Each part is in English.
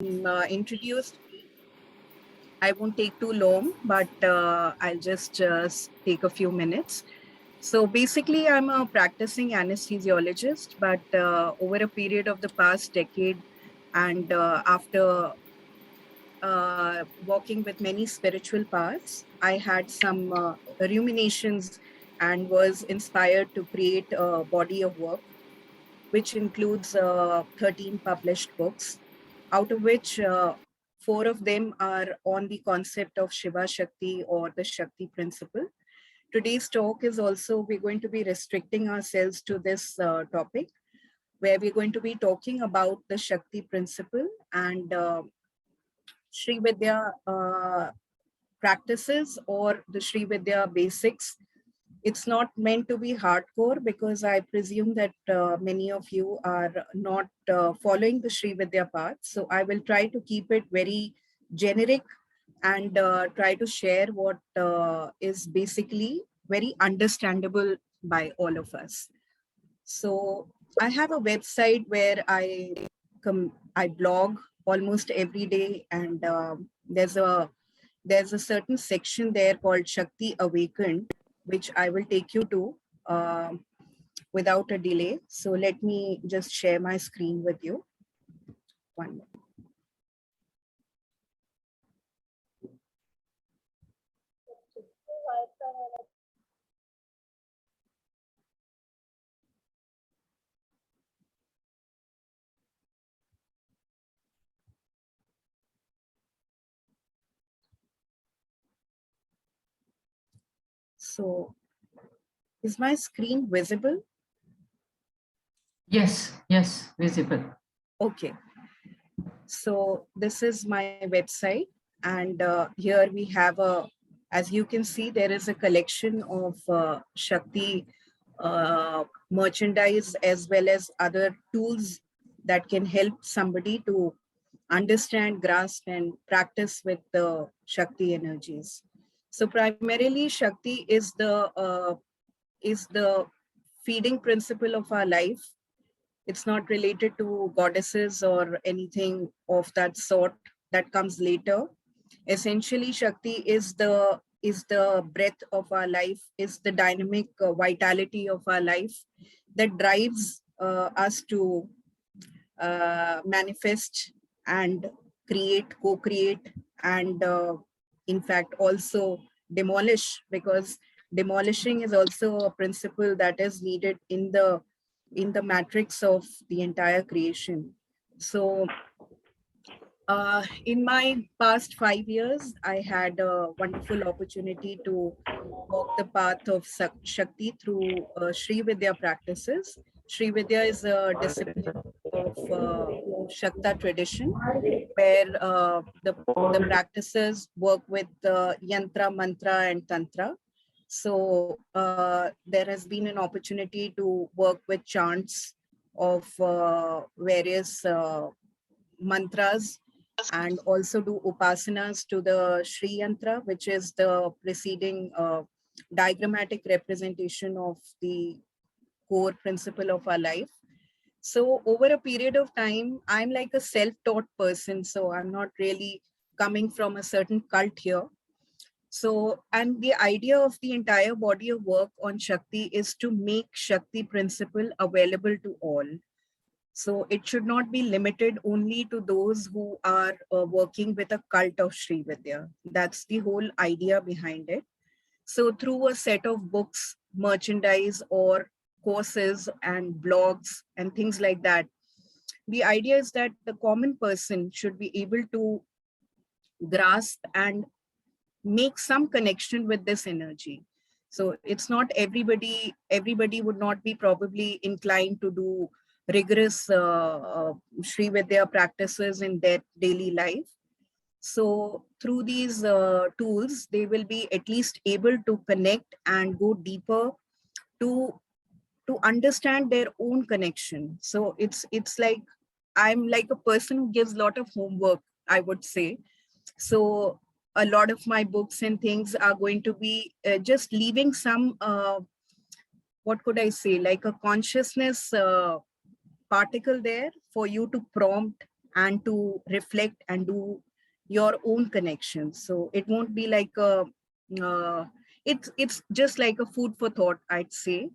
introduced. I won't take too long, but I'll just take a few minutes. So basically, I'm a practicing anesthesiologist, but over a period of the past decade and after walking with many spiritual paths, I had some ruminations and was inspired to create a body of work, which includes 13 published books, out of which 4 of them are on the concept of Shiva Shakti or the Shakti principle. Today's talk is also, we're going to be restricting ourselves to this topic, where we're going to be talking about the Shakti principle and Sri Vidya practices or the Sri Vidya basics. It's not meant to be hardcore because I presume that many of you are not following the Sri Vidya path. So I will try to keep it very generic and try to share what is basically very understandable by all of us. So I have a website where I blog almost every day, and there's a certain section there called Shakti Awakened, which I will take you to without a delay. So let me just share my screen with you. One minute. So is my screen visible? Yes, visible. Okay. So this is my website, and here we have as you can see, there is a collection of Shakti merchandise as well as other tools that can help somebody to understand, grasp, and practice with the Shakti energies. So primarily, Shakti is the feeding principle of our life. It's not related to goddesses or anything of that sort that comes later. Essentially, Shakti is the breath of our life, is the dynamic vitality of our life that drives us to manifest and create, co-create, and in fact also demolish, because demolishing is also a principle that is needed in the matrix of the entire creation. So in my past 5 years, I had a wonderful opportunity to walk the path of Shakti through Sri Vidya practices. Sri Vidya is a discipline of Shakta tradition, where the practices work with Yantra, Mantra, and Tantra. So there has been an opportunity to work with chants of various mantras, and also do upasanas to the Shri Yantra, which is the preceding diagrammatic representation of the core principle of our life. So over a period of time, I'm like a self-taught person, so I'm not really coming from a certain cult here. So, and the idea of the entire body of work on Shakti is to make Shakti principle available to all. So it should not be limited only to those who are working with a cult of Sri Vidya. That's the whole idea behind it. So through a set of books, merchandise, or courses and blogs and things like that, the idea is that the common person should be able to grasp and make some connection with this energy. So it's not everybody would not be probably inclined to do rigorous Sri Vidya practices in their daily life. So through these tools, they will be at least able to connect and go deeper to understand their own connection. So it's like I'm like a person who gives a lot of homework, I would say. So a lot of my books and things are going to be just leaving some, what could I say, like a consciousness particle there for you to prompt and to reflect and do your own connections. So it won't be like uh, it's just like a food for thought, I'd say.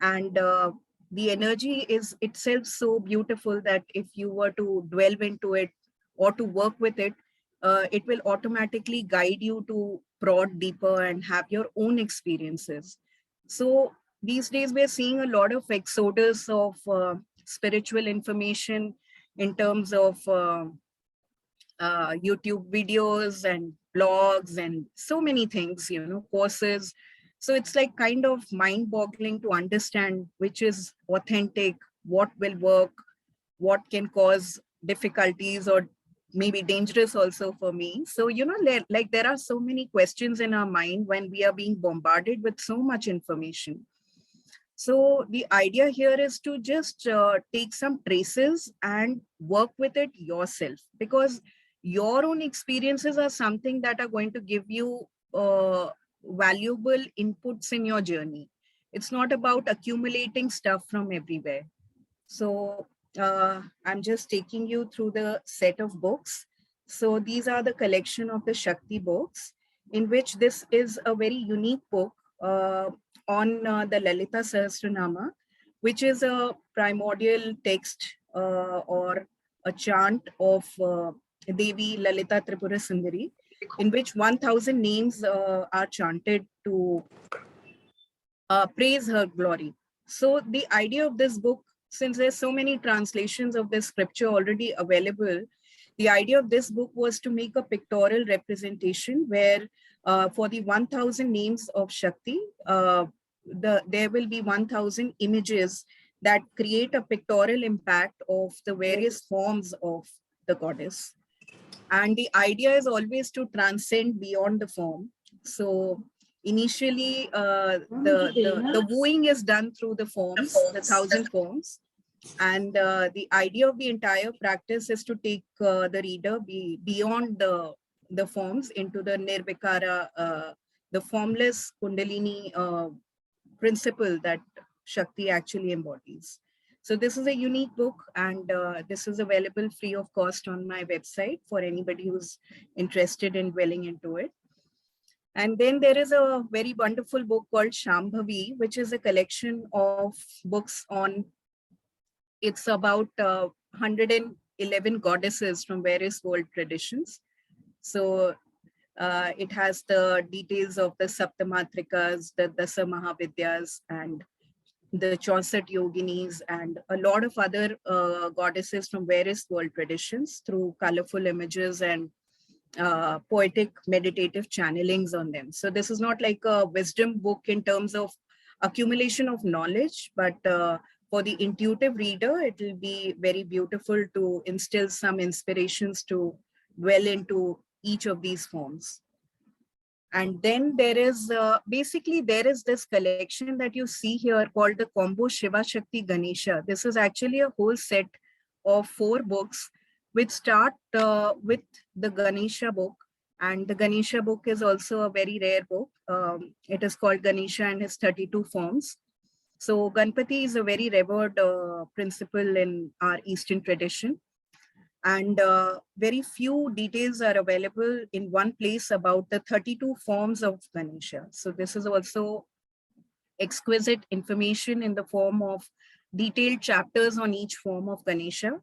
And the energy is itself so beautiful that if you were to delve into it or to work with it, it will automatically guide you to prod deeper and have your own experiences. So these days we're seeing a lot of exodus of spiritual information in terms of YouTube videos and blogs and so many things, courses. So it's like kind of mind boggling to understand which is authentic, what will work, what can cause difficulties or maybe dangerous also for me. So, like there are so many questions in our mind when we are being bombarded with so much information. So the idea here is to just take some traces and work with it yourself, because your own experiences are something that are going to give you valuable inputs in your journey. It's not about accumulating stuff from everywhere. So I'm just taking you through the set of books. So these are the collection of the Shakti books, in which this is a very unique book on the Lalita Sahasranama, which is a primordial text or a chant of Devi Lalita Tripura Sundari, in which 1000 names are chanted to praise her glory. So the idea of this book, since there's so many translations of this scripture already available, the idea of this book was to make a pictorial representation where for the 1000 names of Shakti, there will be 1000 images that create a pictorial impact of the various forms of the goddess. And the idea is always to transcend beyond the form. So initially, the wooing is done through the forms, the 1000 forms. And the idea of the entire practice is to take the reader beyond the forms into the nirvikara, the formless Kundalini principle that Shakti actually embodies. So this is a unique book, and this is available free of cost on my website for anybody who's interested in dwelling into it. And then there is a very wonderful book called Shambhavi, which is a collection of books on, it's about 111 goddesses from various world traditions. So it has the details of the Saptamatrikas, the Dasa Mahavidyas, and the Chaucer yoginis, and a lot of other goddesses from various world traditions through colorful images and poetic meditative channelings on them. So this is not like a wisdom book in terms of accumulation of knowledge, but for the intuitive reader, it will be very beautiful to instill some inspirations to dwell into each of these forms. And then there is basically there is this collection that you see here called the Combo Shiva Shakti Ganesha. This is actually a whole set of 4 books which start with the Ganesha book. And the Ganesha book is also a very rare book. It is called Ganesha and his 32 forms. So Ganpati is a very revered principle in our Eastern tradition. And very few details are available in one place about the 32 forms of Ganesha. So this is also exquisite information in the form of detailed chapters on each form of Ganesha,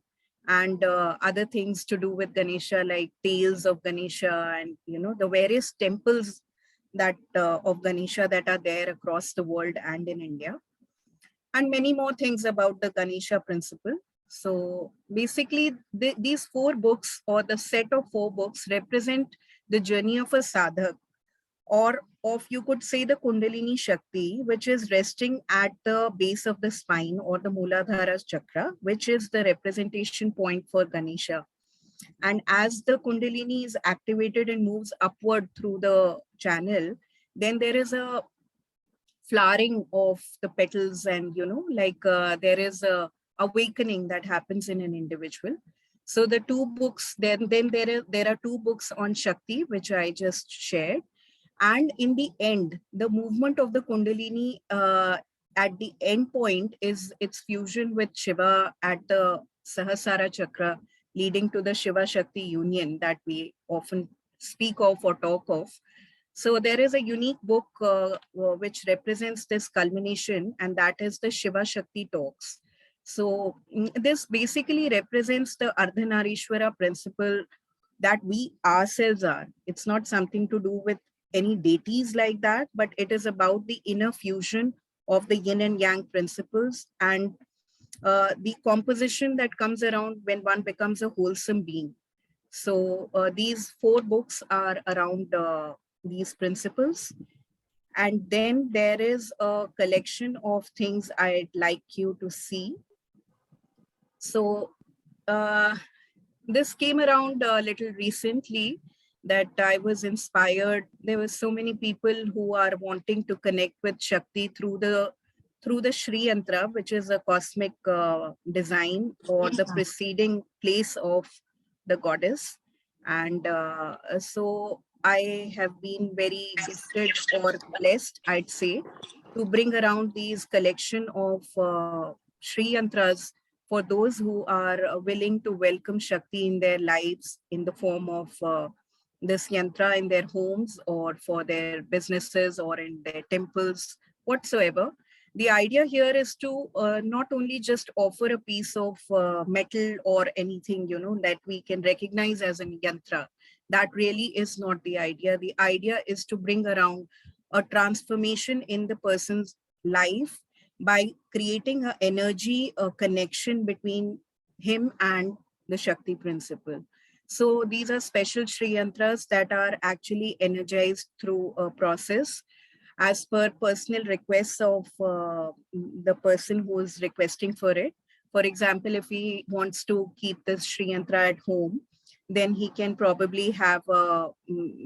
and other things to do with Ganesha, like tales of Ganesha and the various temples that of Ganesha that are there across the world and in India, and many more things about the Ganesha principle. So basically, these 4 books, or the set of 4 books, represent the journey of a sadhak, or of, you could say, the Kundalini Shakti, which is resting at the base of the spine, or the Muladhara chakra, which is the representation point for Ganesha. And as the Kundalini is activated and moves upward through the channel, then there is a flowering of the petals, and there is a awakening that happens in an individual. So the 2 books, then there are 2 books on Shakti, which I just shared. And in the end, the movement of the Kundalini at the end point is its fusion with Shiva at the Sahasrara chakra, leading to the Shiva Shakti union that we often speak of or talk of. So there is a unique book which represents this culmination, and that is the Shiva Shakti talks. So this basically represents the Ardhanarishwara principle that we ourselves are. It's not something to do with any deities like that, but it is about the inner fusion of the yin and yang principles and the composition that comes around when one becomes a wholesome being. So these 4 books are around these principles. And then there is a collection of things I'd like you to see. So this came around a little recently that I was inspired. There were so many people who are wanting to connect with Shakti through the Shri Yantra, which is a cosmic design or the preceding place of the goddess. And so I have been very gifted or blessed, I'd say, to bring around these collection of Shri Yantras for those who are willing to welcome Shakti in their lives in the form of this yantra in their homes or for their businesses or in their temples, whatsoever. The idea here is to not only just offer a piece of metal or anything, that we can recognize as a yantra. That really is not the idea. The idea is to bring around a transformation in the person's life by creating an energy, a connection between him and the Shakti principle. So these are special Shri Yantras that are actually energized through a process as per personal requests of the person who is requesting for it. For example, if he wants to keep this Shri Yantra at home, then he can probably have a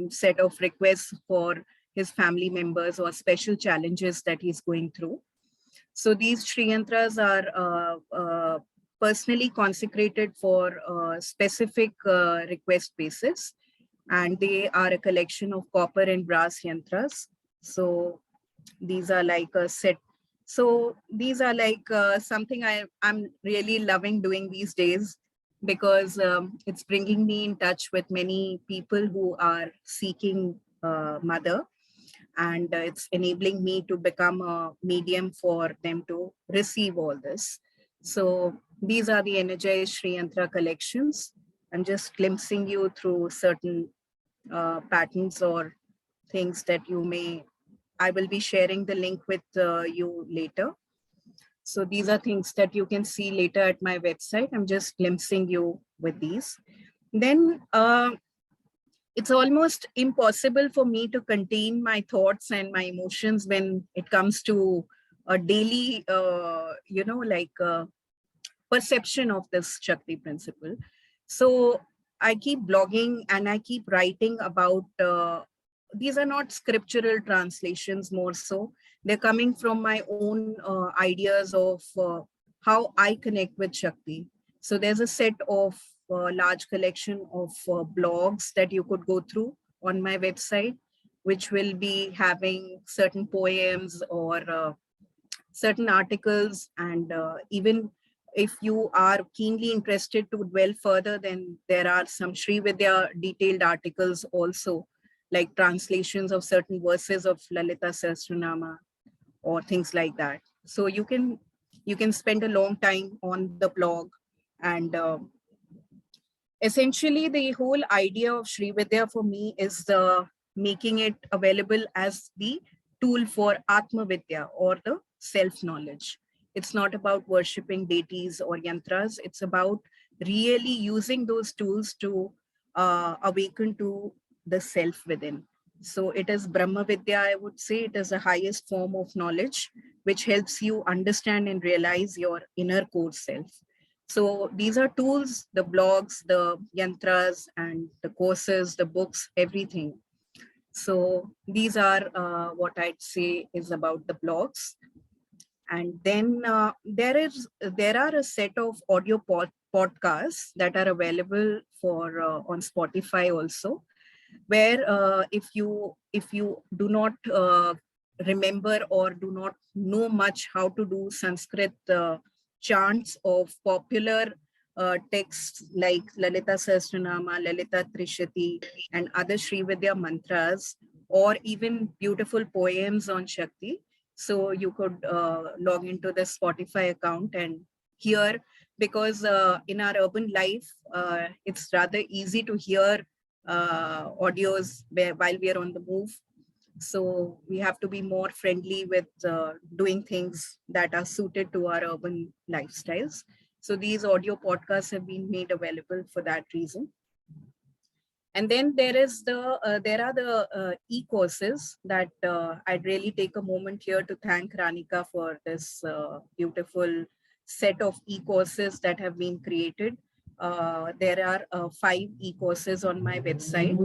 set of requests for his family members or special challenges that he's going through. So these Shri Yantras are personally consecrated for specific request basis, and they are a collection of copper and brass yantras. So these are like a set. So these are like something I'm really loving doing these days, because it's bringing me in touch with many people who are seeking mother, and it's enabling me to become a medium for them to receive all this. So these are the energized Shri Yantra collections. I'm just glimpsing you through certain patterns or things that I will be sharing the link with you later. So these are things that you can see later at my website. I'm just glimpsing you with these. Then it's almost impossible for me to contain my thoughts and my emotions when it comes to a daily, perception of this Shakti principle. So I keep blogging and I keep writing about, these are not scriptural translations more so. They're coming from my own ideas of how I connect with Shakti. So there's a set of large collection of blogs that you could go through on my website, which will be having certain poems or certain articles. And even if you are keenly interested to dwell further, then there are some Sri Vidya detailed articles also, like translations of certain verses of Lalita Sahasranama or things like that. So you can spend a long time on the blog. And essentially the whole idea of Sri Vidya for me is making it available as the tool for Atma Vidya or the self-knowledge. It's not about worshipping deities or yantras. It's about really using those tools to awaken to the self within. So it is Brahma Vidya, I would say. It is the highest form of knowledge, which helps you understand and realize your inner core self. So these are tools, the blogs, the yantras, and the courses, the books, everything. So these are what I'd say is about the blogs. And then there are a set of audio podcasts that are available for on Spotify also, where if you do not remember or do not know much how to do Sanskrit chants of popular, texts like Lalita Sahasranama, Lalita Trishati, and other Shri Vidya mantras, or even beautiful poems on Shakti. So you could log into the Spotify account and hear, because in our urban life, it's rather easy to hear audios while we are on the move. So we have to be more friendly with doing things that are suited to our urban lifestyles. So these audio podcasts have been made available for that reason. And then there are the e-courses that I'd really take a moment here to thank Ranika for this beautiful set of e-courses that have been created. There are 5 e-courses on my website.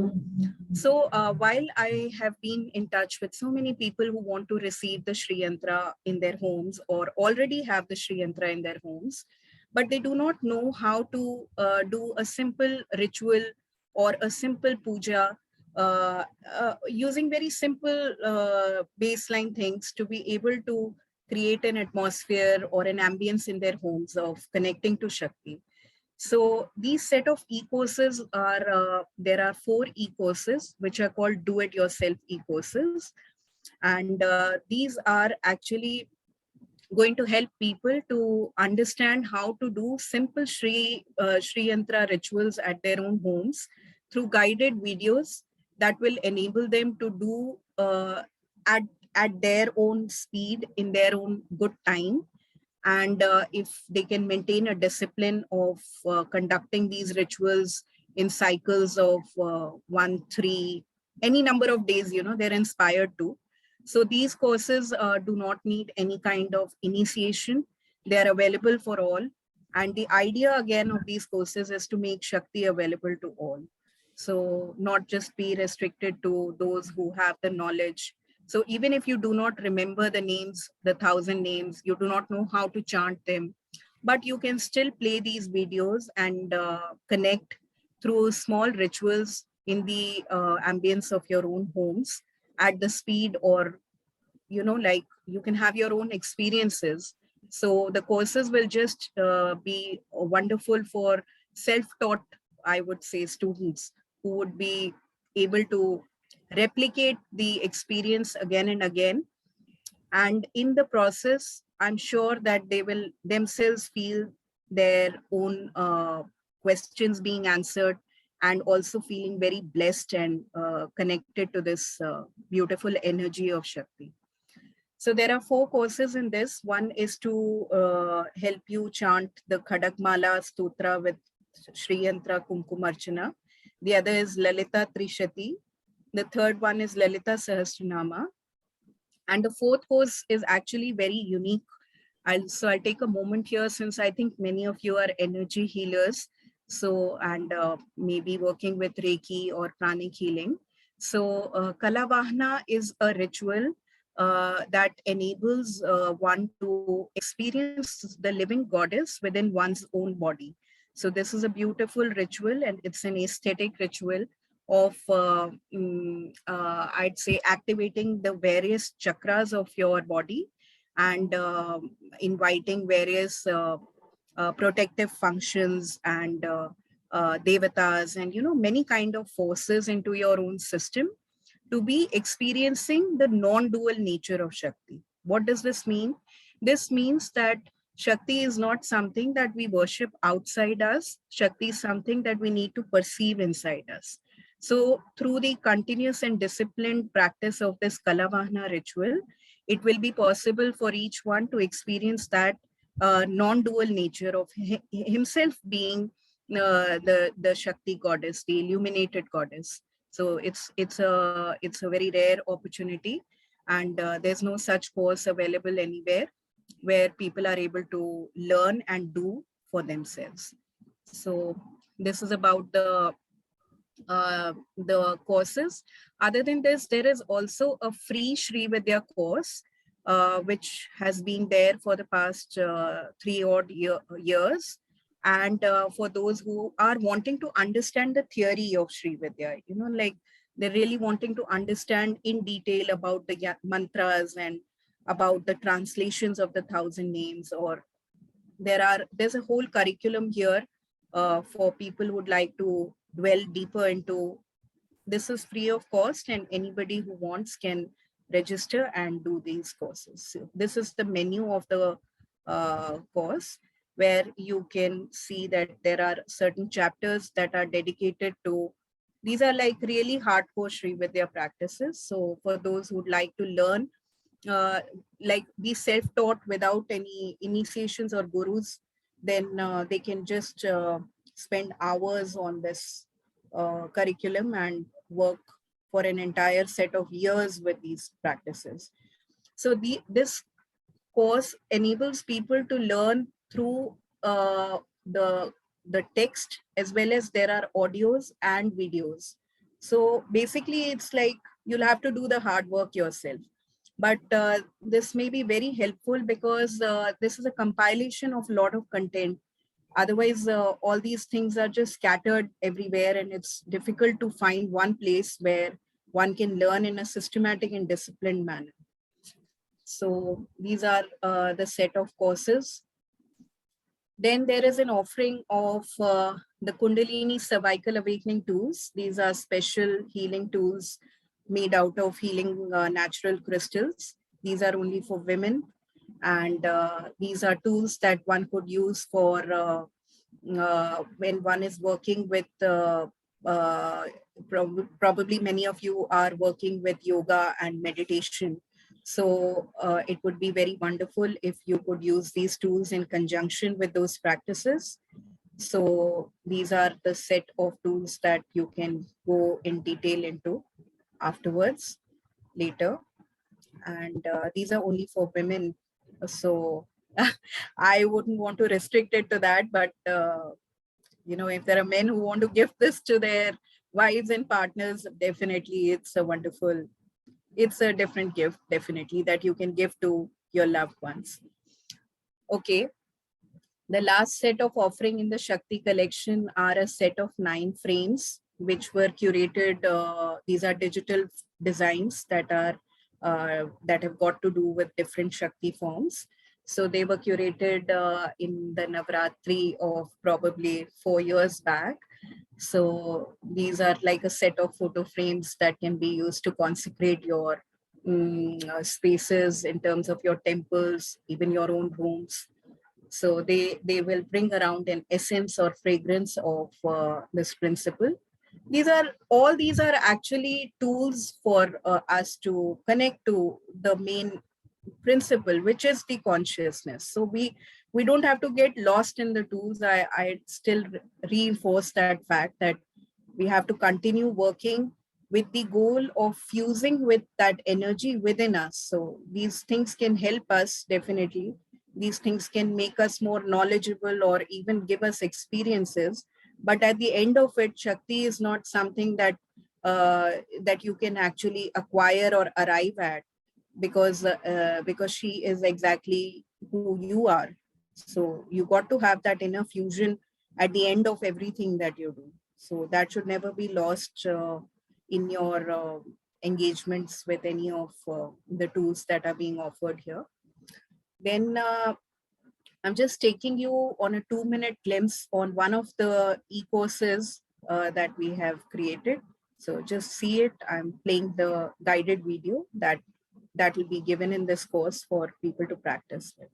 So while I have been in touch with so many people who want to receive the Shri Yantra in their homes, or already have the Shri Yantra in their homes, but they do not know how to do a simple ritual or a simple puja, using very simple baseline things to be able to create an atmosphere or an ambience in their homes of connecting to Shakti. So these set of e-courses are, there are 4 e-courses which are called do-it-yourself e-courses. And these are actually going to help people to understand how to do simple Shri Yantra rituals at their own homes through guided videos that will enable them to do at, at their own speed, in their own good time. And if they can maintain a discipline of conducting these rituals in cycles of 1, 3, any number of days, you know, they're inspired to. So these courses do not need any kind of initiation. They're available for all. And the idea again of these courses is to make Shakti available to all. So not just be restricted to those who have the knowledge. So even if you do not remember the names, the 1,000 names, you do not know how to chant them, but you can still play these videos and connect through small rituals in the ambience of your own homes at the speed, or, you know, like you can have your own experiences. So the courses will just be wonderful for self-taught, I would say, students who would be able to replicate the experience again and again. And in the process, I'm sure that they will themselves feel their own questions being answered, and also feeling very blessed and connected to this beautiful energy of Shakti. So there are 4 courses in this. One is to help you chant the Khadakmala Stotra with Shri Yantra Kumkumarchana. The other is Lalita Trishati. The third one is Lalita Sahasranama. And the 4th course is actually very unique. I'll take a moment here, since I think many of you are energy healers. So, and maybe working with Reiki or pranic healing. So Kalavahana is a ritual that enables one to experience the living goddess within one's own body. So this is a beautiful ritual, and it's an aesthetic ritual of, I'd say, activating the various chakras of your body, and inviting various protective functions and devatas, and, you know, many kind of forces into your own system to be experiencing the non-dual nature of Shakti. What does this mean? This means that Shakti is not something that we worship outside us. Shakti is something that we need to perceive inside us. So through the continuous and disciplined practice of this Kalavahana ritual, it will be possible for each one to experience that non-dual nature of himself being the Shakti goddess, the illuminated goddess. So it's a very rare opportunity, and there's no such course available anywhere where people are able to learn and do for themselves. So this is about the courses. Other than this, there is also a free Shri Vidya course, which has been there for the past 3 odd years. And for those who are wanting to understand the theory of Shri Vidya, you know, like they're really wanting to understand in detail about the mantras and about the translations of the 1,000 names, or there's a whole curriculum here for people who would like to dwell deeper into. This is free of cost, and anybody who wants can register and do these courses. So this is the menu of the course, where you can see that there are certain chapters that are dedicated to. These are like really hardcore Shri Vidya practices. So for those who would like to learn, uh, like be self-taught without any initiations or gurus, then they can just spend hours on this curriculum and work for an entire set of years with these practices. So this course enables people to learn through the text, as well as there are audios and videos. So basically it's like you'll have to do the hard work yourself, but this may be very helpful because this is a compilation of a lot of content. Otherwise all these things are just scattered everywhere, and it's difficult to find one place where one can learn in a systematic and disciplined manner. So these are the set of courses. Then there is an offering of the Kundalini Cervical Awakening tools. These are special healing tools made out of healing natural crystals. These are only for women. And these are tools that one could use for when one is working with, probably many of you are working with yoga and meditation. So it would be very wonderful if you could use these tools in conjunction with those practices. So these are the set of tools that you can go in detail into afterwards, later. And these are only for women. So I wouldn't want to restrict it to that, but if there are men who want to give this to their wives and partners, definitely it's a different gift, definitely, that you can give to your loved ones. Okay. The last set of offering in the Shakti collection are a set of 9 frames, which were curated. These are digital designs that have got to do with different Shakti forms. So they were curated in the Navratri of probably 4 years back. So these are like a set of photo frames that can be used to consecrate your spaces in terms of your temples, even your own homes. So they will bring around an essence or fragrance of this principle. These are actually tools for us to connect to the main principle, which is the consciousness. So we don't have to get lost in the tools. I still reinforce that fact that we have to continue working with the goal of fusing with that energy within us. So these things can help us, definitely. These things can make us more knowledgeable or even give us experiences. But at the end of it, Shakti is not something that you can actually acquire or arrive at, because she is exactly who you are. So you got to have that inner fusion at the end of everything that you do. So that should never be lost in your engagements with any of the tools that are being offered here. Then I'm just taking you on a 2-minute glimpse on one of the e-courses that we have created. So just see it. I'm playing the guided video that will be given in this course for people to practice with.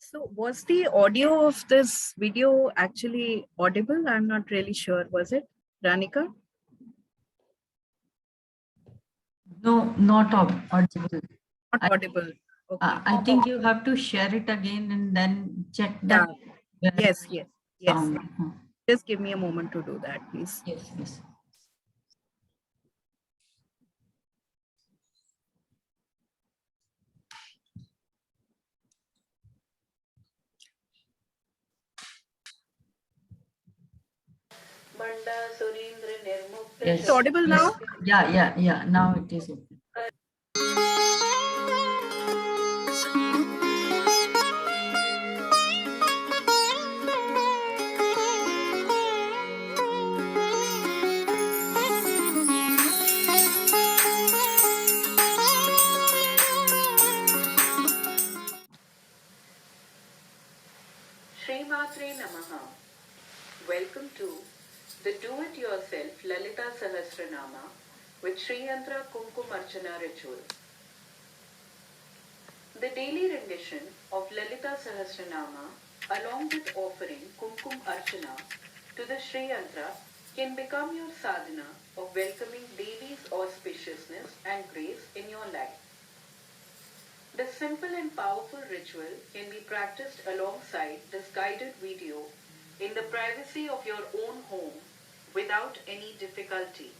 So was the audio of this video actually audible? I'm not really sure. Was it, Ranika? No, not audible. Not audible. Okay. I think you have to share it again and then check Yeah. that Yes, yes, yes. sound. Just give me a moment to do that, please. Yes, yes. Yes. It's audible now? Yeah. Now it is okay. Shri Matre Namaha. Welcome to the Do-It-Yourself Lalita Sahasranama with Shri Yantra Kumkum Archana ritual. The daily rendition of Lalita Sahasranama along with offering Kumkum Archana to the Shri Yantra can become your sadhana of welcoming Devi's auspiciousness and grace in your life. This simple and powerful ritual can be practiced alongside this guided video in the privacy of your own home without any difficulty.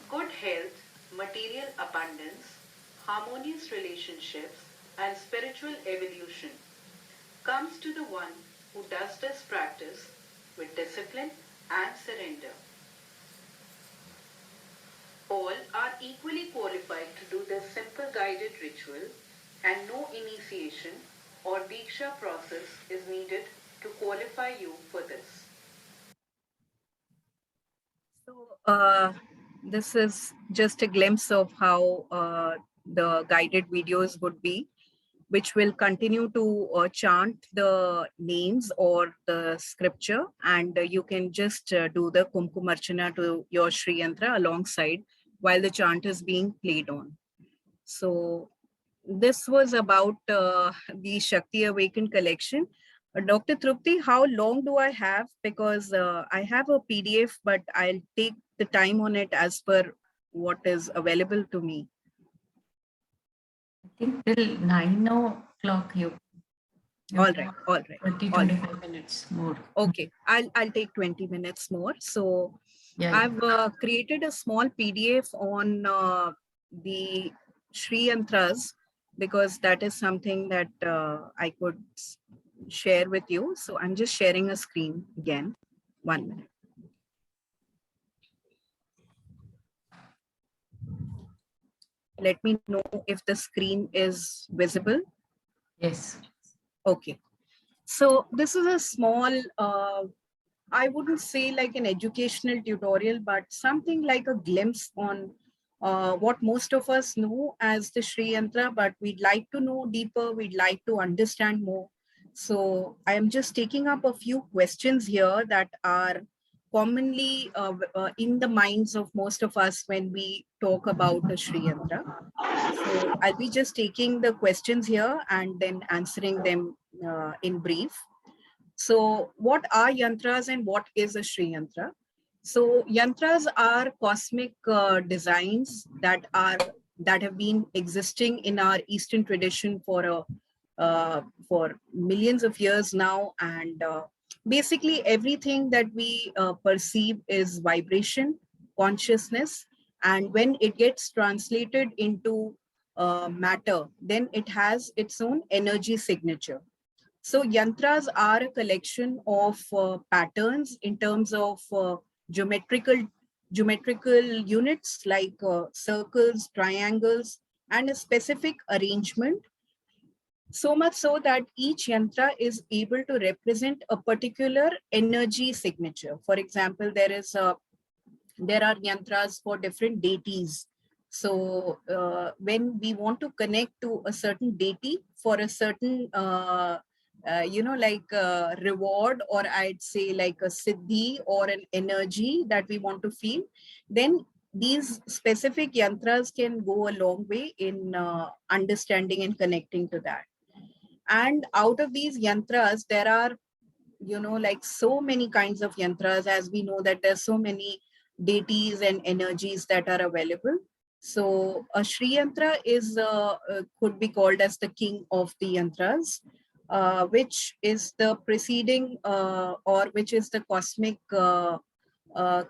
Good health, material abundance, harmonious relationships, and spiritual evolution comes to the one who does this practice with discipline and surrender. All are equally qualified to do this simple guided ritual, and no initiation or Diksha process is needed to qualify you for this. So this is just a glimpse of how the guided videos would be, which will continue to chant the names or the scripture, and you can just do the Kumkumarchana to your Shri Yantra alongside while the chant is being played on. So this was about the Shakti Awakened collection. Dr. Trupti, how long do I have? Because I have a PDF, but I'll take the time on it as per what is available to me. I think till 9 o'clock you All right. 25 minutes more. Okay, I'll take 20 minutes more. So Yeah. I've created a small PDF on the Shri Yantras, because that is something that I could share with you. So I'm just sharing a screen again. 1 minute. Let me know if the screen is visible. Yes. Okay. So this is a small, I wouldn't say like an educational tutorial, but something like a glimpse on what most of us know as the Shri Yantra, but we'd like to know deeper, we'd like to understand more. So I am just taking up a few questions here that are commonly in the minds of most of us when we talk about the Shri Yantra. So I'll be just taking the questions here and then answering them in brief. So what are yantras and what is a Shri Yantra? So yantras are cosmic designs that have been existing in our Eastern tradition for millions of years now, and basically everything that we perceive is vibration, consciousness, and when it gets translated into matter, then it has its own energy signature. So yantras are a collection of patterns in terms of geometrical units like circles, triangles, and a specific arrangement. So much so that each yantra is able to represent a particular energy signature. For example, there are yantras for different deities. So when we want to connect to a certain deity for a certain, reward, or I'd say like a siddhi or an energy that we want to feel, then these specific yantras can go a long way in understanding and connecting to that. And out of these yantras, there are, like so many kinds of yantras, as we know that there's so many deities and energies that are available. So a Shri Yantra is could be called as the king of the yantras, which is the preceding or which is the cosmic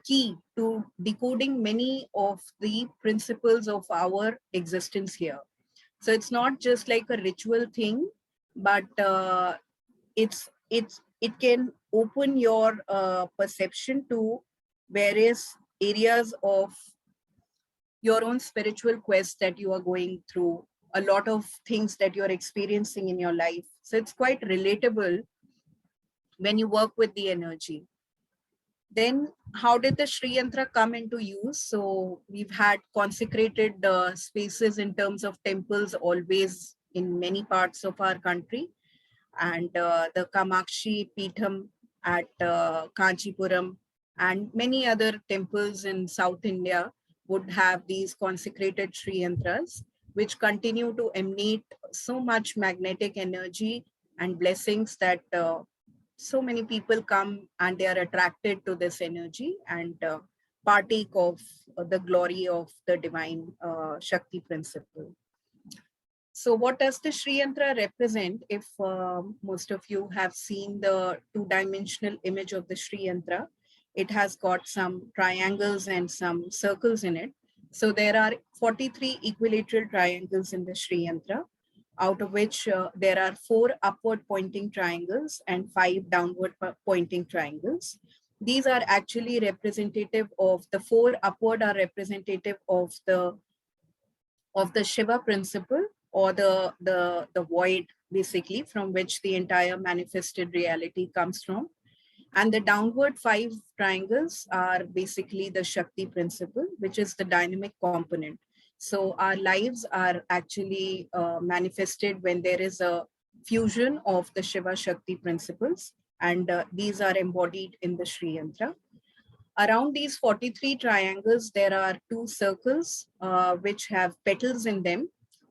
key to decoding many of the principles of our existence here. So it's not just like a ritual thing, but it can open your perception to various areas of your own spiritual quest that you are going through, a lot of things that you're experiencing in your life. So it's quite relatable when you work with the energy. Then how did the Shri Yantra come into use? So we've had consecrated spaces in terms of temples always in many parts of our country, and the Kamakshi Peetham at Kanchipuram and many other temples in South India would have these consecrated Sri Yantras, which continue to emanate so much magnetic energy and blessings that so many people come and they are attracted to this energy and partake of the glory of the divine Shakti principle. So what does the Sri Yantra represent? If most of you have seen the two-dimensional image of the Sri Yantra, it has got some triangles and some circles in it. So there are 43 equilateral triangles in the Sri Yantra, out of which there are 4 upward pointing triangles and 5 downward pointing triangles. These are actually representative of the 4 upward are representative of the Shiva principle, or the void, basically, from which the entire manifested reality comes from. And the downward 5 triangles are basically the Shakti principle, which is the dynamic component. So our lives are actually manifested when there is a fusion of the Shiva Shakti principles, and these are embodied in the Sri Yantra. Around these 43 triangles, there are 2 circles which have petals in them.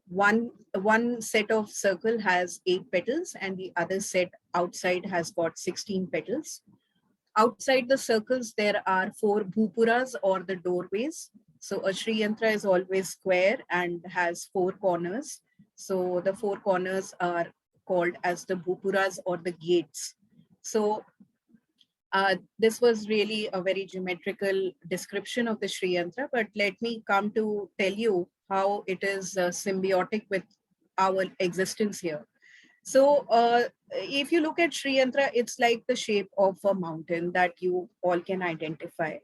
One set of circle has 8 petals and the other set outside has got 16 petals. Outside the circles, there are 4 bhupuras, or the doorways. So a Sri Yantra is always square and has 4 corners. So the 4 corners are called as the bhupuras, or the gates. So this was really a very geometrical description of the Sri Yantra, but let me come to tell you how it is symbiotic with our existence here. So if you look at Sri Yantra, it's like the shape of a mountain that you all can identify.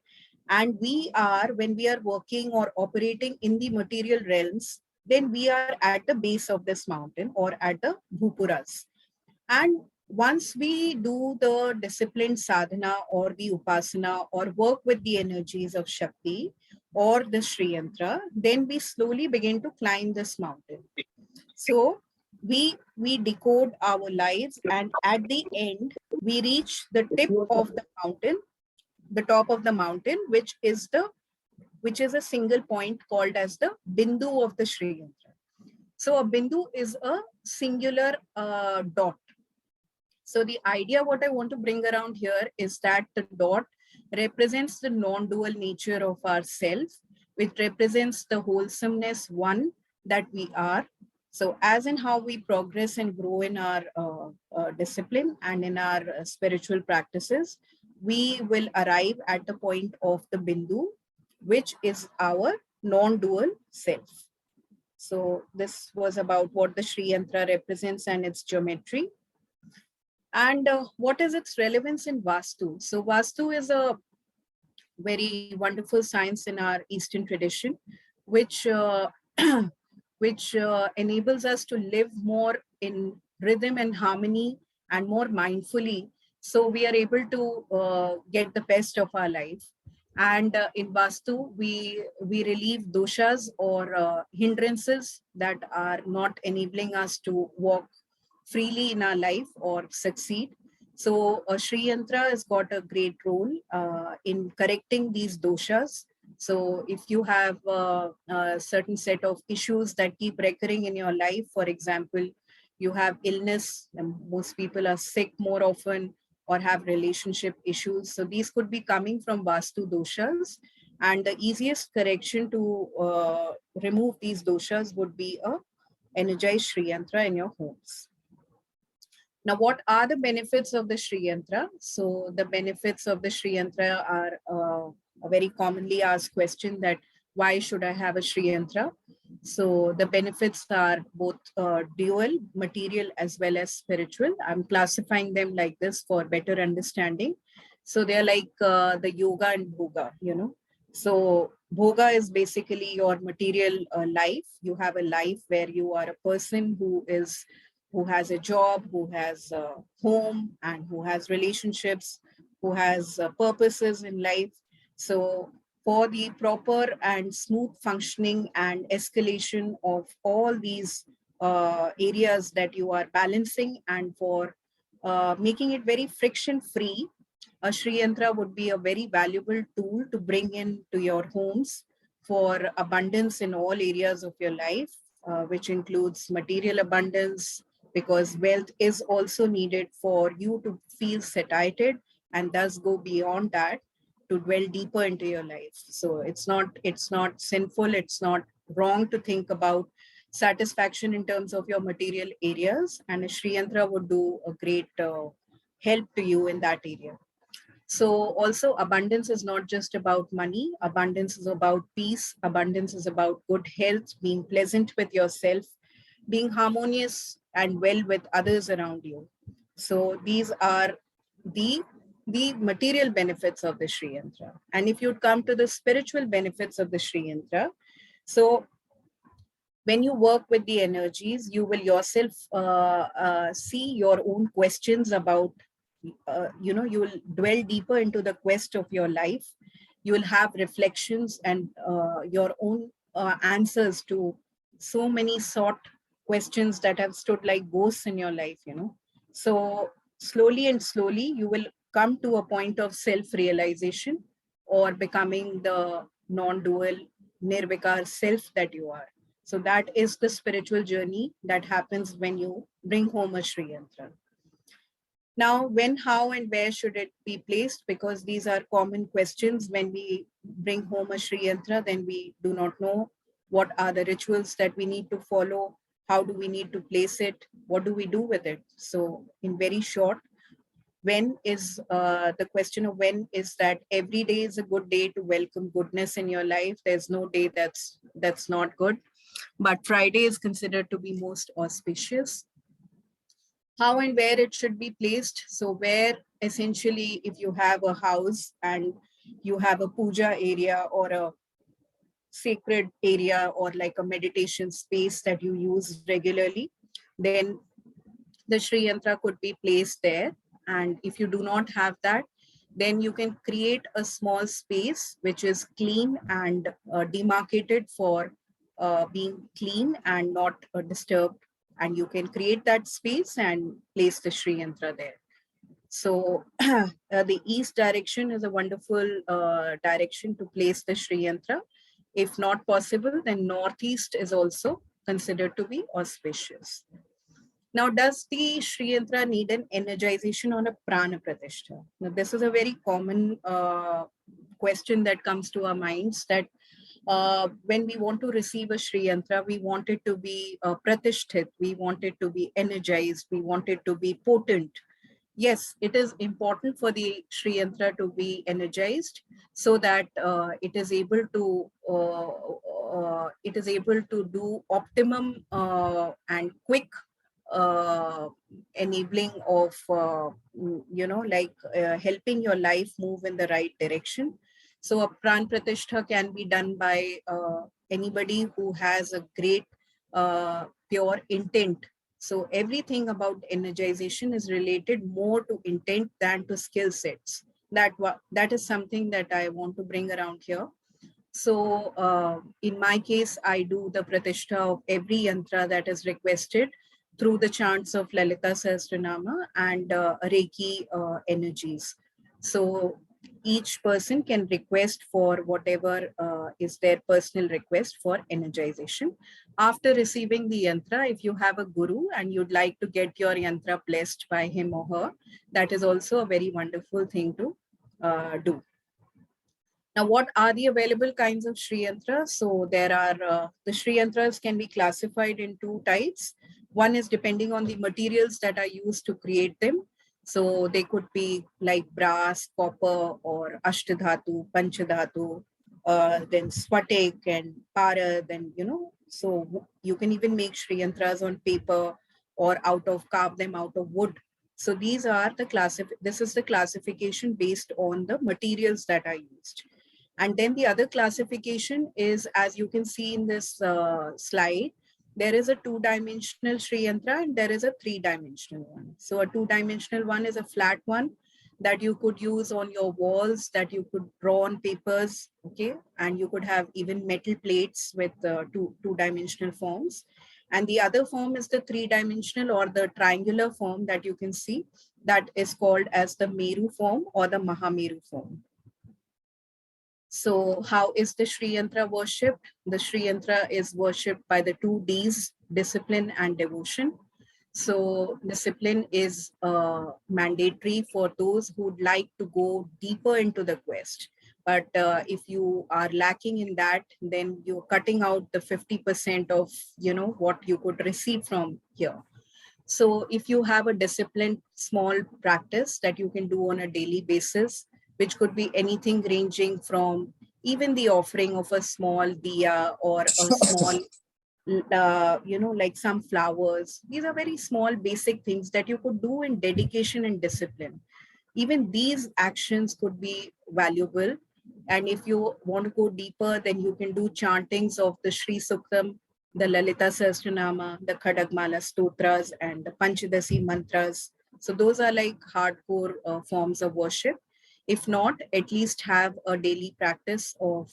And we are, when we are working or operating in the material realms, then we are at the base of this mountain or at the bhupuras. And once we do the disciplined sadhana or the upasana or work with the energies of Shakti or the Sri Yantra, then we slowly begin to climb this mountain. So we decode our lives, and at the end we reach the tip of the mountain, the top of the mountain, which is a single point called as the bindu of the Sri Yantra. So a bindu is a singular dot. So the idea what I want to bring around here is that the dot represents the non-dual nature of our self, which represents the wholesomeness one that we are. So as in how we progress and grow in our discipline and in our spiritual practices, we will arrive at the point of the bindu, which is our non-dual self. So this was about what the Sri Yantra represents and its geometry. And what is its relevance in Vastu? So Vastu is a very wonderful science in our Eastern tradition, which which enables us to live more in rhythm and harmony and more mindfully. So we are able to get the best of our life. And in Vastu, we relieve doshas or hindrances that are not enabling us to walk freely in our life or succeed. So Sri Yantra has got a great role in correcting these doshas. So if you have a certain set of issues that keep recurring in your life, for example, you have illness, and most people are sick more often or have relationship issues. So these could be coming from Vastu doshas. And the easiest correction to remove these doshas would be a energized Shri Yantra in your homes. Now, what are the benefits of the Shri Yantra? So the benefits of the Shri Yantra are a very commonly asked question, that why should I have a Shri Yantra? So the benefits are both dual, material as well as spiritual. I'm classifying them like this for better understanding. So they're like the yoga and bhoga, you know. So bhoga is basically your material life. You have a life where you are a person who has a job, who has a home, and who has relationships, who has purposes in life. So for the proper and smooth functioning and escalation of all these areas that you are balancing, and for making it very friction free, a Shri Yantra would be a very valuable tool to bring into your homes for abundance in all areas of your life, which includes material abundance, because wealth is also needed for you to feel satiated, and thus go beyond that to dwell deeper into your life. So it's not sinful, it's not wrong to think about satisfaction in terms of your material areas, and a Shri Yantra would do a great help to you in that area. So also, abundance is not just about money. Abundance is about peace. Abundance is about good health, being pleasant with yourself, being harmonious and well with others around you. So these are the the material benefits of the Shri Yantra. And if you'd come to the spiritual benefits of the Shri Yantra, so when you work with the energies, you will yourself see your own questions about, you will dwell deeper into the quest of your life. You will have reflections and your own answers to so many sought questions that have stood like ghosts in your life, you know. So slowly and slowly, you will come to a point of self-realization, or becoming the non-dual nirvikar self that you are. So that is the spiritual journey that happens when you bring home a Shri Yantra. Now, when, how, and where should it be placed? Because these are common questions. When we bring home a Shri Yantra, then we do not know what are the rituals that we need to follow, how do we need to place it, what do we do with it? So in very short, when is the question of when is that every day is a good day to welcome goodness in your life. There's no day that's not good, but Friday is considered to be most auspicious. How and where it should be placed. So where, essentially, if you have a house and you have a puja area or a sacred area or like a meditation space that you use regularly, then the Shri Yantra could be placed there. And if you do not have that, then you can create a small space which is clean and demarcated for being clean and not disturbed. And you can create that space and place the Shri Yantra there. So the east direction is a wonderful direction to place the Shri Yantra. If not possible, then northeast is also considered to be auspicious. Now, does the Shri Yantra need an energization on a prana pratishtha? Now, this is a very common question that comes to our minds, that when we want to receive a Shri Yantra, we want it to be pratisthit, we want it to be energized, we want it to be potent. Yes, it is important for the Shri Yantra to be energized, so that it is able to do optimum and quick uh, enabling of helping your life move in the right direction. So a pran pratishtha can be done by anybody who has a great pure intent. So everything about energization is related more to intent than to skill sets. That is something that I want to bring around here. So in my case, I do the pratishtha of every yantra that is requested through the chants of Lalita Sahasranama and Reiki energies. So Each person can request for whatever is their personal request for energization. After receiving the yantra, if you have a guru and you'd like to get your yantra blessed by him or her, that is also a very wonderful thing to do. Now, what are the available kinds of Shri Yantras? So there are, the Shri Yantras can be classified in two types. One is depending on the materials that are used to create them. So they could be like brass, copper, or Ashtadhatu, Panchadhatu, then Swatik and Parad, and so you can even make Shri Yantras on paper or carve them out of wood. So these are this is the classification based on the materials that are used. And then the other classification is, as you can see in this slide, there is a two-dimensional Sri Yantra and there is a three-dimensional one. So a two-dimensional one is a flat one that you could use on your walls, that you could draw on papers, okay? And you could have even metal plates with two-dimensional forms. And the other form is the three-dimensional or the triangular form that you can see, that is called as the Meru form or the Mahameru form. So how is the Shri Yantra worshipped? The Shri Yantra is worshipped by the two Ds, discipline and devotion. So discipline is mandatory for those who would like to go deeper into the quest. But if you are lacking in that, then you're cutting out the 50% of what you could receive from here. So if you have a disciplined small practice that you can do on a daily basis, which could be anything ranging from even the offering of a small diya or a small, like some flowers. These are very small, basic things that you could do in dedication and discipline. Even these actions could be valuable. And if you want to go deeper, then you can do chantings of the Sri Suktam, the Lalita Sahasranama, the Khadagmala Stotras, and the Panchadasi Mantras. So those are like hardcore forms of worship. If not, at least have a daily practice of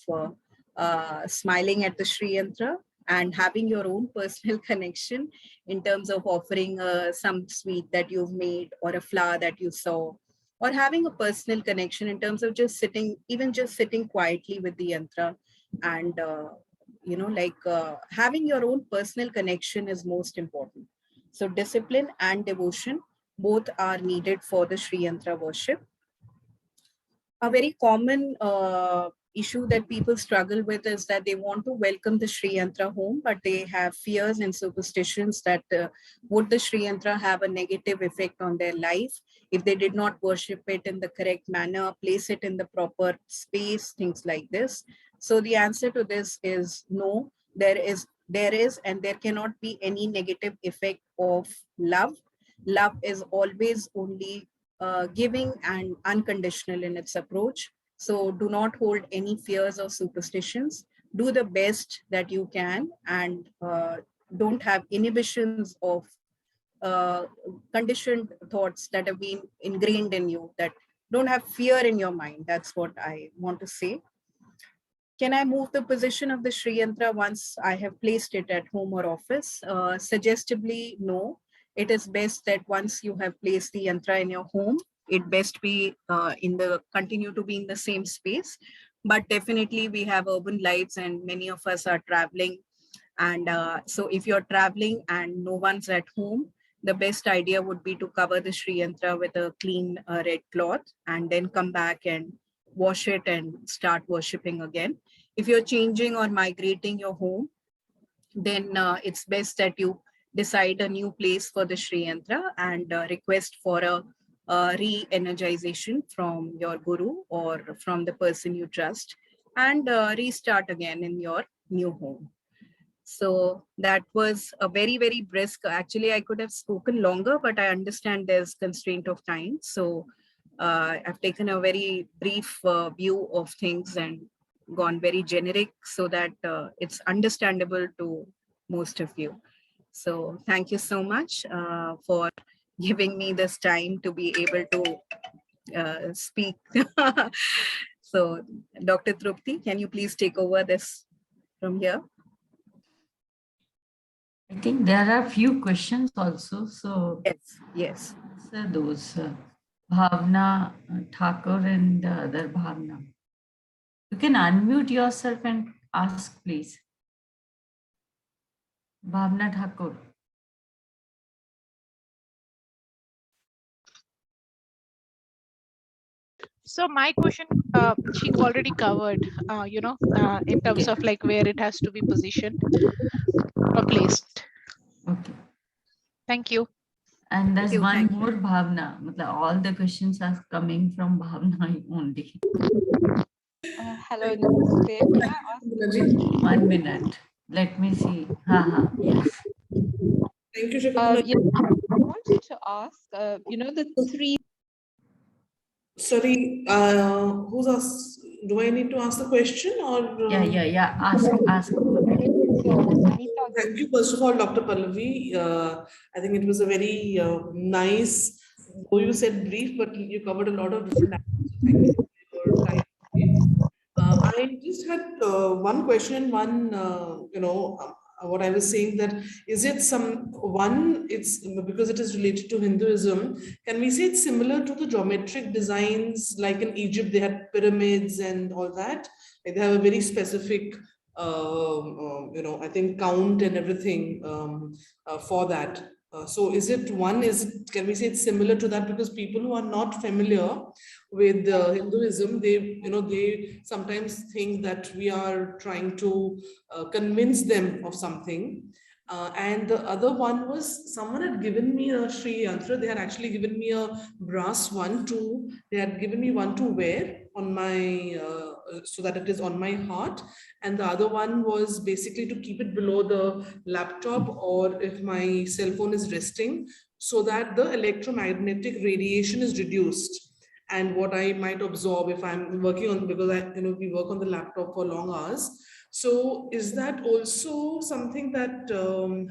smiling at the Sri Yantra and having your own personal connection in terms of offering some sweet that you've made or a flower that you saw, or having a personal connection in terms of just sitting quietly with the yantra and having your own personal connection is most important. So discipline and devotion both are needed for the Sri Yantra worship. A very common issue that people struggle with is that they want to welcome the Sri Yantra home, but they have fears and superstitions that would the Sri Yantra have a negative effect on their life if they did not worship it in the correct manner, place it in the proper space, things like this. So the answer to this is no, there is, and there cannot be any negative effect of love. Love is always only giving and unconditional in its approach. So do not hold any fears or superstitions. Do the best that you can and don't have inhibitions of conditioned thoughts that have been ingrained in you, that don't have fear in your mind. That's what I want to say. Can I move the position of the Sri Yantra once I have placed it at home or office? Suggestively, no. It is best that once you have placed the yantra in your home, it best be continue to be in the same space. But definitely we have urban lives and many of us are traveling. And so if you're traveling and no one's at home, the best idea would be to cover the Sri Yantra with a clean red cloth and then come back and wash it and start worshipping again. If you're changing or migrating your home, then it's best that you decide a new place for the Sri Yantra and request for a re-energization from your guru or from the person you trust, and restart again in your new home. So that was a very, very brisk. Actually, I could have spoken longer, but I understand there's constraint of time. So I've taken a very brief view of things and gone very generic so that it's understandable to most of you. So thank you so much for giving me this time to be able to speak. So Dr. Trupti, can you please take over this from here? I think there are few questions also. So yes, answer those. Bhavna Thakur and the other Bhavna. You can unmute yourself and ask, please. Bhavna Thakur. So my question, she already covered, in terms Okay. of like where it has to be positioned or placed. Okay. Thank you. And there's you, one thank you. more Bhavna. All the questions are coming from Bhavna only. Hello, Namaste. Can I ask a question? 1 minute. Let me see. Yes. Thank you, Shakti. I wanted to ask, the three. Sorry, who's asked? Do I need to ask the question or? Yeah. Ask. Anita, Thank you, first of all, Dr. Pallavi. I think it was a very nice, though you said brief, but you covered a lot of different aspects. So thank you for your time. I just had one question, what I was saying that is it it's because it is related to Hinduism, can we say it's similar to the geometric designs like in Egypt, they had pyramids and all that? Like they have a very specific, I think count and everything for that. So can we say it's similar to that? Because people who are not familiar with Hinduism, they sometimes think that we are trying to convince them of something. And the other one was someone had given me a Shri Yantra. They had actually given me a brass one too. They had given me one to wear on my, so that it is on my heart. And the other one was basically to keep it below the laptop or if my cell phone is resting, so that the electromagnetic radiation is reduced. And what I might absorb if I'm working on, because we work on the laptop for long hours. So is that also something that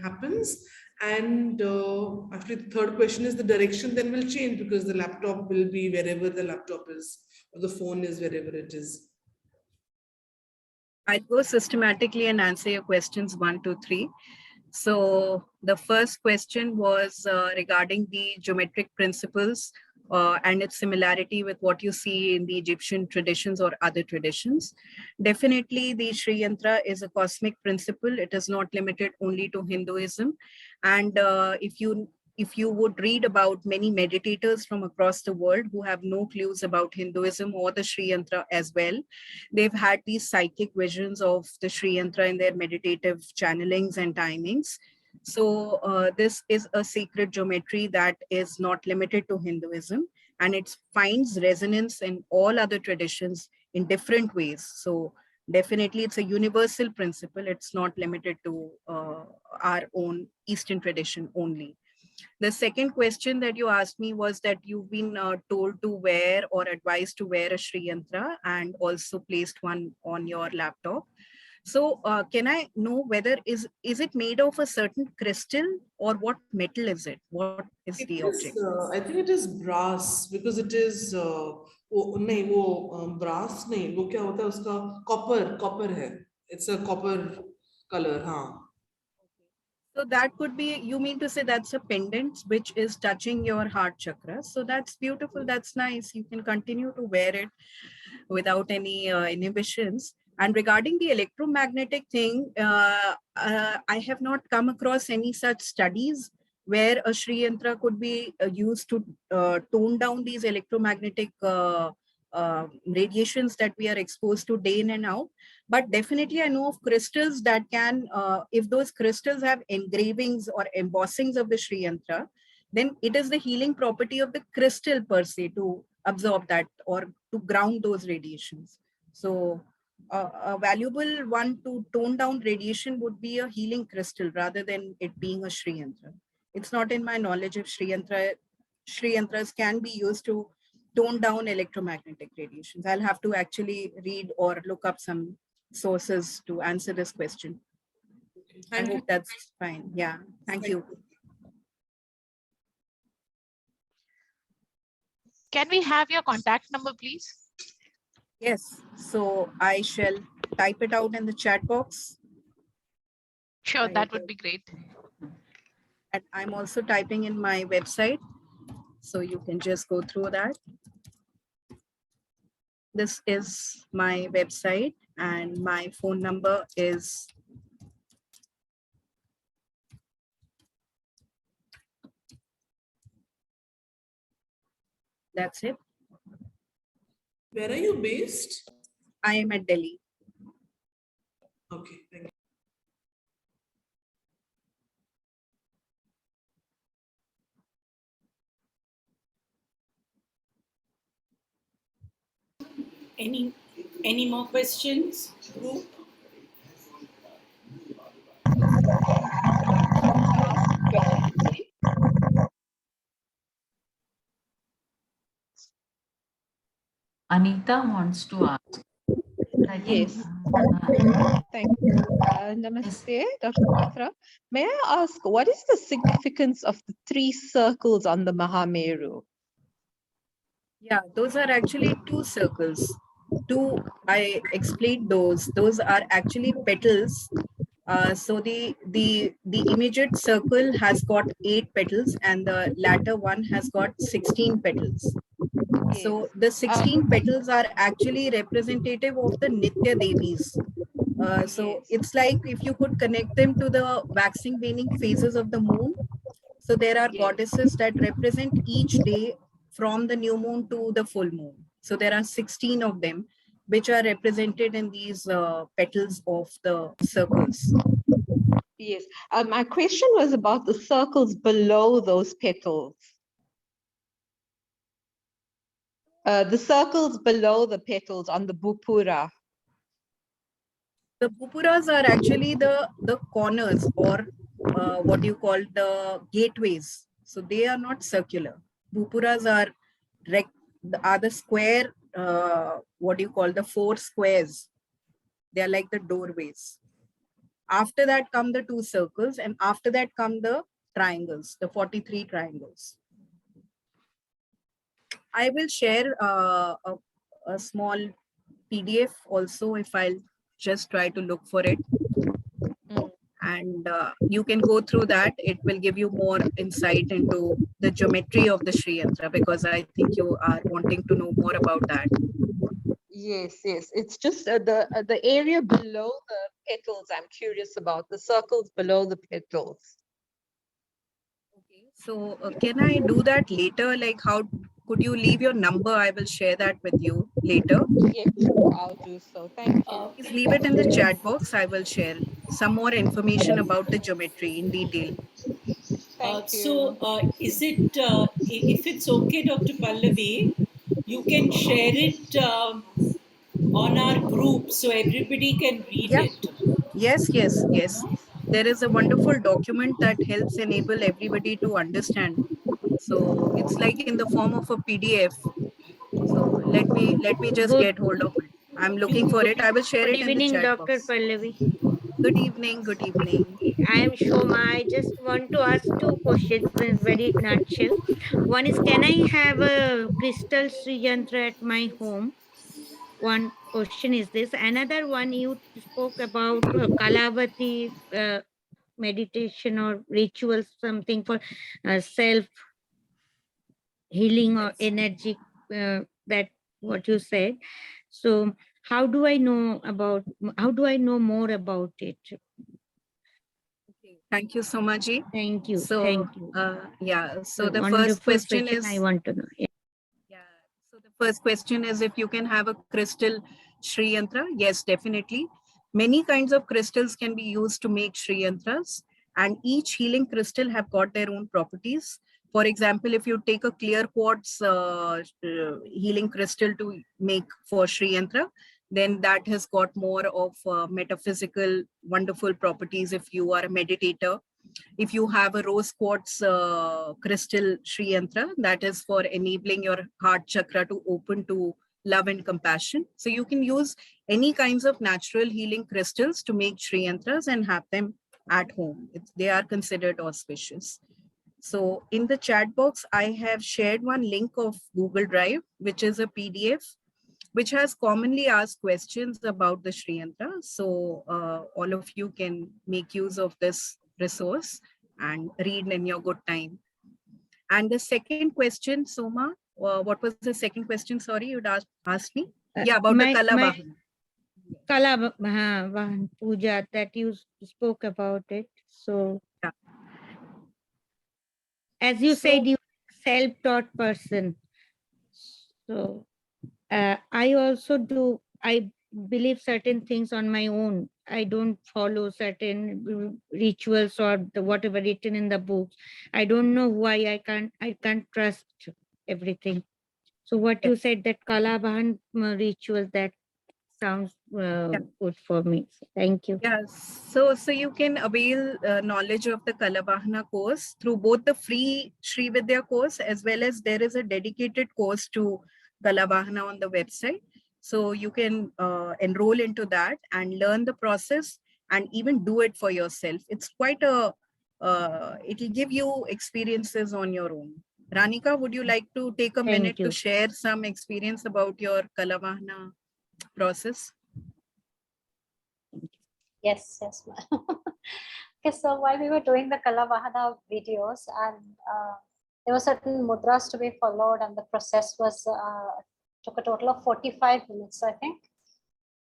happens? And actually, the third question is the direction then will change because the laptop will be wherever the laptop is, or the phone is wherever it is. I'll go systematically and answer your questions 1, 2, 3. So the first question was regarding the geometric principles and its similarity with what you see in the Egyptian traditions or other traditions. Definitely the Shri Yantra is a cosmic principle. It is not limited only to Hinduism. And if you would read about many meditators from across the world who have no clues about Hinduism or the Shri Yantra as well, they've had these psychic visions of the Shri Yantra in their meditative channelings and timings. So this is a sacred geometry that is not limited to Hinduism, and it finds resonance in all other traditions in different ways. So definitely it's a universal principle. It's not limited to our own Eastern tradition only. The second question that you asked me was that you've been told to wear or advised to wear a Shri Yantra and also placed one on your laptop. So can I know whether is it made of a certain crystal or what metal is it? What is the object? I think it is brass because it is brass नहीं वो क्या होता है उसका copper है. It's a copper color, हाँ. So that could be, you mean to say that's a pendant which is touching your heart chakra. So that's beautiful. That's nice. You can continue to wear it without any inhibitions. And regarding the electromagnetic thing, I have not come across any such studies where a Shri Yantra could be used to tone down these electromagnetic radiations that we are exposed to day in and out. But definitely I know of crystals that can, if those crystals have engravings or embossings of the Shri Yantra, then it is the healing property of the crystal per se to absorb that or to ground those radiations. So a valuable one to tone down radiation would be a healing crystal rather than it being a Shri Yantra. It's not in my knowledge if Shri Yantras can be used to tone down electromagnetic radiations. I'll have to actually read or look up some sources to answer this question. I hope that's fine. Yeah, thank you. Can we have your contact number, please? Yes, so I shall type it out in the chat box. Sure, that would be great. And I'm also typing in my website. So you can just go through that. This is my website and my phone number is that's it. Where are you based? I am at Delhi. Okay, thank you. Any more questions, group? Anita wants to ask. I think, Yes. Thank you. Namaste, Dr. Yantra. May I ask, what is the significance of the 3 circles on the Mahameru? Yeah, those are actually 2 circles. I explained those. Those are actually petals. So the immediate circle has got 8 petals and the latter one has got 16 petals. So the 16 petals are actually representative of the Nitya Devis. So it's like if you could connect them to the waxing waning phases of the moon. So there are goddesses that represent each day from the new moon to the full moon. So there are 16 of them, which are represented in these petals of the circles. Yes. My question was about the circles below those petals. The circles below the petals on the Bupura. The Bupuras are actually the corners or what you call the gateways. So they are not circular. Bupuras are the square, what do you call the 4 squares. They are like the doorways. After that come the 2 circles and after that come the triangles, the 43 triangles. I will share a small PDF also if I'll just try to look for it. And you can go through that. It will give you more insight into the geometry of the Shri Yantra because I think you are wanting to know more about that. Yes, yes. It's just the area below the petals I'm curious about, the circles below the petals. Okay, so can I do that later? Like how could you leave your number? I will share that with you later. Yes, I'll do so. Thank you. Please leave it in the chat box. I will share some more information about the geometry in detail. Thank you. Is it, if it's okay, Dr. Pallavi, you can share it on our group so everybody can read Yeah. it. Yes, yes, yes. There is a wonderful document that helps enable everybody to understand. So it's like in the form of a PDF. So let me just Good, get hold of it. I'm looking for it. I will share good it in the evening, chat Dr. box. Pallavi. Good evening. Good evening. I am Shoma. I just want to ask 2 questions in very nutshell. One is, can I have a crystal Sri Yantra at my home? One question is this. Another one, you spoke about Kalavati meditation or rituals, something for self healing or energy, that what you said. So how do I know more about it? Thank you so much. Ji. Thank you. So Thank you. yeah. So A the first wonderful question question is I want to know. Yeah. yeah. So the first question is if you can have a crystal Shri Yantra. Yes, definitely. Many kinds of crystals can be used to make Shri Yantras, and each healing crystal have got their own properties. For example, if you take a clear quartz healing crystal to make for Shri Yantra, then that has got more of metaphysical, wonderful properties if you are a meditator. If you have a rose quartz crystal Shri Yantra, that is for enabling your heart chakra to open to love and compassion. So you can use any kinds of natural healing crystals to make Shri Yantras and have them at home. They are considered auspicious. So in the chat box, I have shared one link of Google Drive, which is a PDF, which has commonly asked questions about the Shri Yantra. So all of you can make use of this resource and read in your good time. And the second question, Soma, what was the second question? Sorry, you'd asked me. Yeah, about the Kala Vahana. Kala Vahan Puja that you spoke about it. So, Yeah. as you So- said, you self-taught person. So, I also do. I believe certain things on my own. I don't follow certain rituals or whatever written in the books. I don't know why I can't trust everything. So what you said, that Kalabahan ritual, that sounds good for me. Thank you. Yes, so you can avail knowledge of the Kalabahana course through both the free Shri Vidya course, as well as there is a dedicated course to Kalabahana on the website. So you can enroll into that and learn the process and even do it for yourself. It's quite it'll give you experiences on your own. Ranika, would you like to take a minute to share some experience about your Kalabahana process? Yes, ma'am. Okay, so while we were doing the Kalavahana videos, and there were certain mudras to be followed, and the process was took a total of 45 minutes, I think,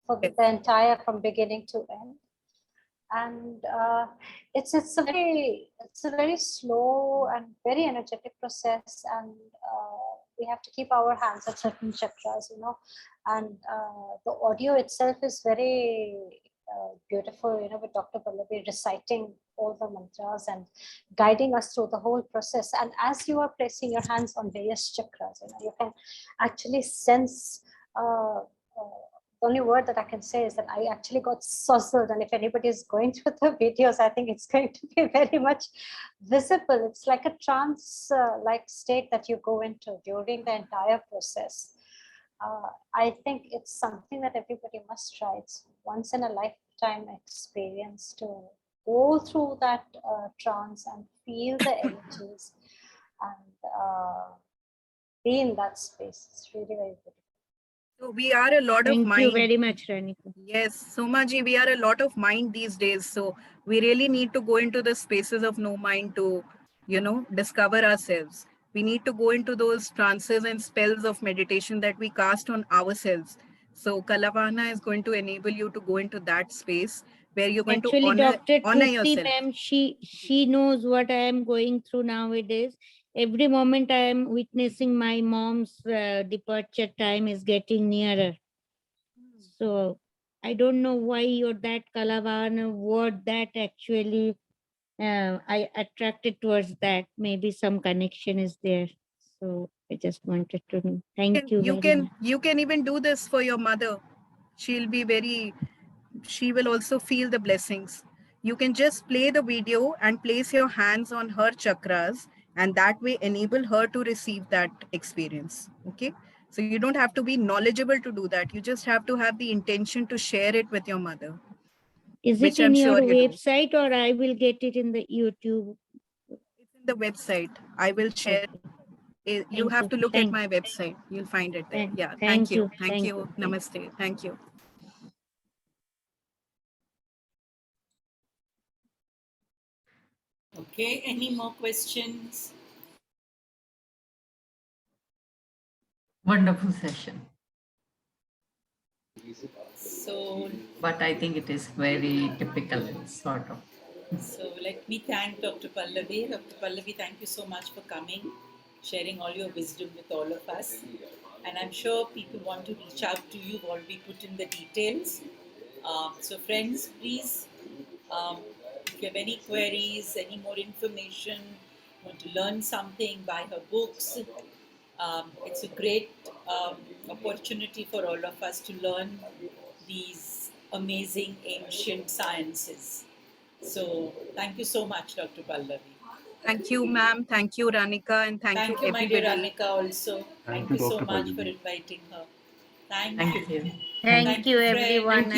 for the entire, from beginning to end. And it's a very slow and very energetic process, and we have to keep our hands at certain chakras, and the audio itself is very beautiful, with Dr. Pallavi reciting all the mantras and guiding us through the whole process. And as you are placing your hands on various chakras, you can actually sense the only word that I can say is that I actually got sozzled. And if anybody is going through the videos, I think it's going to be very much visible. It's like a trance like state that you go into during the entire process. I think it's something that everybody must try. It's once in a lifetime experience to go through that trance and feel the energies and be in that space. It's really very beautiful. So we are a lot of mind. Thank you very much, Ranika. Yes, Somaji, we are a lot of mind these days. So we really need to go into the spaces of no mind to, discover ourselves. We need to go into those trances and spells of meditation that we cast on ourselves. So Kalavana is going to enable you to go into that space where you're going Actually, to Dr. honor Trupti, yourself. ma'am, she knows what I am going through nowadays. Every moment I am witnessing my mom's departure time is getting nearer. So I don't know why or that Kalavana word that actually I attracted towards that. Maybe some connection is there. So I just wanted to know. Thank you very much. You can even do this for your mother. She will also feel the blessings. You can just play the video and place your hands on her chakras, and that way enable her to receive that experience. Okay. So you don't have to be knowledgeable to do that. You just have to have the intention to share it with your mother. Is it in your website or I will get it in the YouTube? It's in the website. I will share. Okay. You have to look at my website. You'll find it there. Yeah. Thank you. Thank you. Namaste. Thank you. Okay, any more questions? Wonderful session. So, but I think it is very typical, sort of. So let me thank Dr. Pallavi. Dr. Pallavi, thank you so much for coming, sharing all your wisdom with all of us. And I'm sure people want to reach out to you. You've already put in the details. So friends, please, if you have any queries, any more information, want to learn something, buy her books. It's a great opportunity for all of us to learn these amazing ancient sciences. So thank you so much, Dr. Pallavi. Thank you, ma'am. Thank you, Ranika, and thank you, my dear everybody. Ranika, also. Thank you so much for inviting her. Thank you. Thank you, everyone.